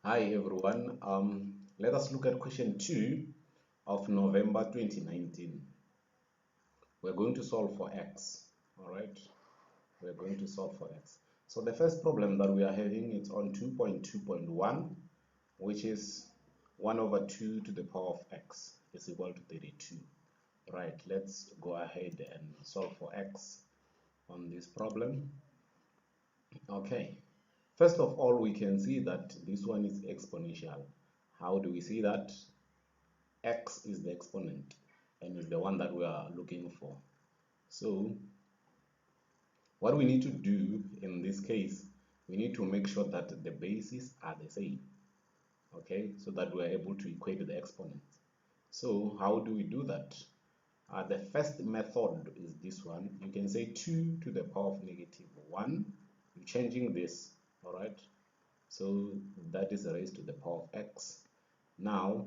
Hi everyone. Let us look at question 2 of November 2019. We're going to solve for x. All right. We're going to solve for x. So the first problem that we are having is on 2.2.1, which is 1 over 2 to the power of x is equal to 32. Right. Let's go ahead and solve for x on this problem. Okay. First of all, we can see that this one is exponential. How do we see that? X is the exponent and is the one that we are looking for. So what we need to do in this case, we need to make sure that the bases are the same, okay, so that we are able to equate the exponents. So how do we do that? The first method is this one. You can say 2 to the power of negative 1. You're changing this, all right? So that is raised to the power of x. Now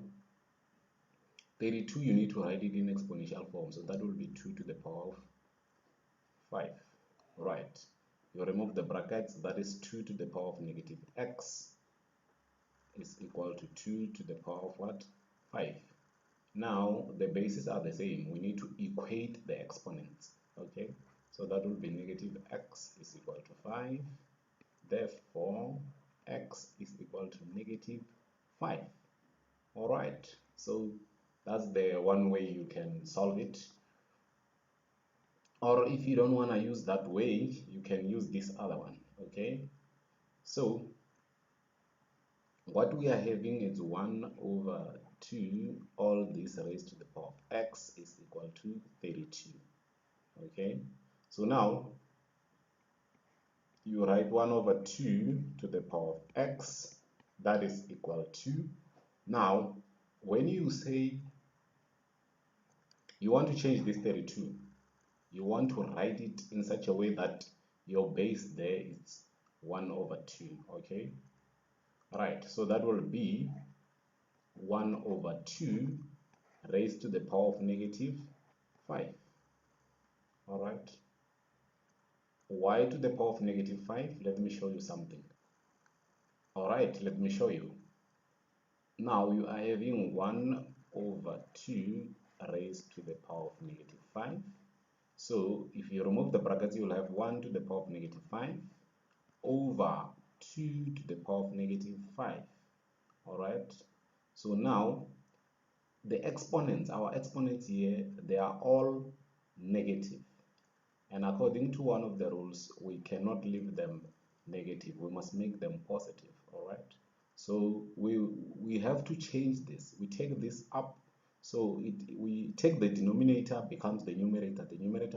32, you need to write it in exponential form, so that will be 2 to the power of 5. Right. You remove the brackets, that is 2 to the power of negative x is equal to 2 to the power of what? 5. Now the bases are the same. We need to equate the exponents. Okay, so that will be negative x is equal to 5. Therefore, x is equal to negative 5. All right, so that's the one way you can solve it. Or if you don't want to use that way, you can use this other one. Okay, so what we are having is 1 over 2, all this raised to the power of x is equal to 32. Okay, so now you write 1 over 2 to the power of x, that is equal to, now when you say you want to change this 32, you want to write it in such a way that your base there is 1 over 2. Okay, right, so that will be 1 over 2 raised to the power of negative 5. All right, y to the power of negative 5. Let me show you something. All right, let me show you. Now you are having 1 over 2 raised to the power of negative 5. So if you remove the brackets, you will have 1 to the power of negative 5 over 2 to the power of negative 5. All right, so now the exponents, our exponents here, they are all negative. And according to one of the rules, we cannot leave them negative. We must make them positive, all right? So we have to change this. We take this up. So we take the denominator becomes the numerator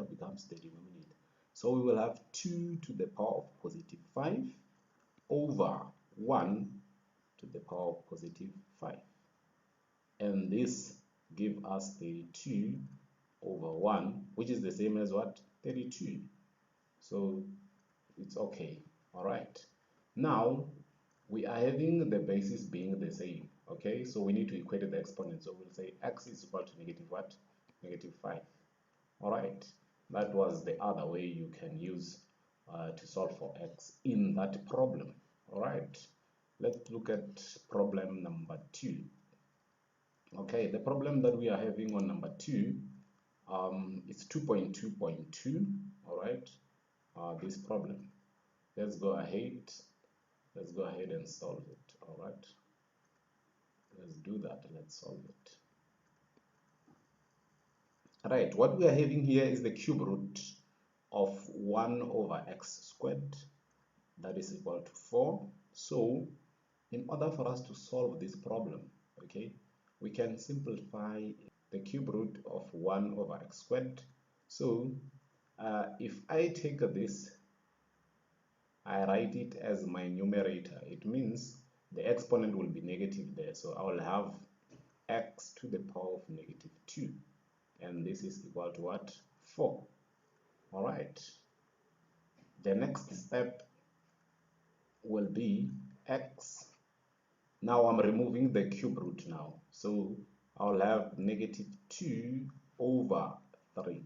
becomes the denominator. So we will have 2 to the power of positive 5 over 1 to the power of positive 5. And this give us 32 over 1, which is the same as what? 32. So it's okay. All right, now we are having the basis being the same. Okay, so we need to equate the exponent, so we'll say x is equal to negative what? Negative 5. All right, that was the other way you can use to solve for x in that problem. All right, let's look at problem number 2. Okay, the problem that we are having on number 2 is 2.2.2. all right, this problem. Let's go ahead and solve it. All right, let's do that. Let's solve it. All right, what we are having here is the cube root of 1 over x squared, that is equal to 4. So in order for us to solve this problem, okay, we can simplify the cube root of 1 over x squared. So if I take this, I write it as my numerator. It means the exponent will be negative there. So I will have x to the power of negative 2. And this is equal to what? 4. All right. The next step will be x. Now I'm removing the cube root now. So I'll have negative 2 over 3.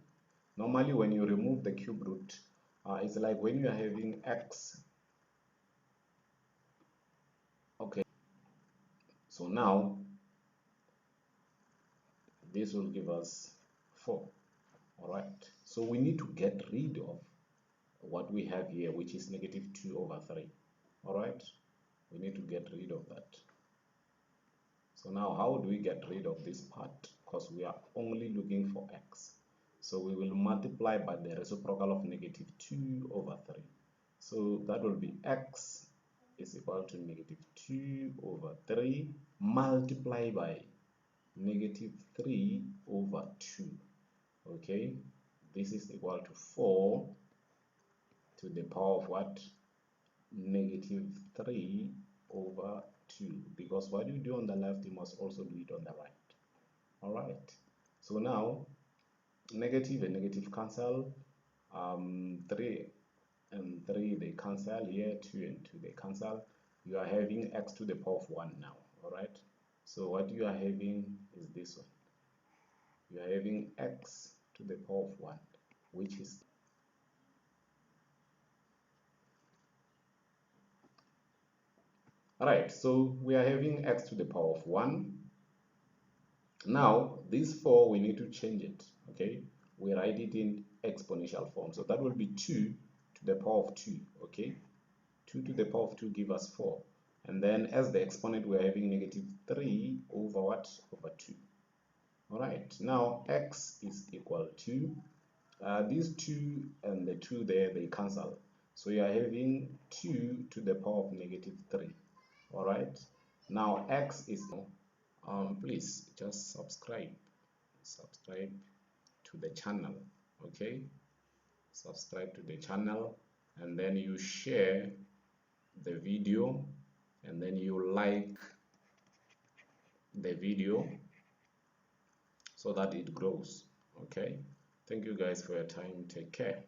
Normally when you remove the cube root, it's like when you are having x. Okay, So now this will give us 4. All right, so we need to get rid of what we have here, which is negative 2 over 3. All right, we need to get rid of that. So now how do we get rid of this part? Because we are only looking for x. So we will multiply by the reciprocal of negative 2 over 3. So that will be x is equal to negative 2 over 3 multiplied by negative 3 over 2. Okay, this is equal to 4 to the power of what? Negative 3 over 2. Because what you do on the left, you must also do it on the right. All right, so now negative and negative cancel. 3 and 3 they cancel here, 2 and 2 they cancel. You are having x to the power of 1 now. All right, so what you are having is this one. You are having x to the power of 1, which is right. So we are having x to the power of 1. Now this 4 we need to change it. Okay, we write it in exponential form, so that will be 2 to the power of 2. Okay, 2 to the power of 2 give us 4, and then as the exponent we're having negative 3 over what? Over 2. All right, now x is equal to these 2 and the 2 there, they cancel, so you are having 2 to the power of negative 3. All right, now x is please just subscribe to the channel. Okay, subscribe to the channel, and then you share the video, and then you like the video so that it grows. Okay, thank you guys for your time. Take care.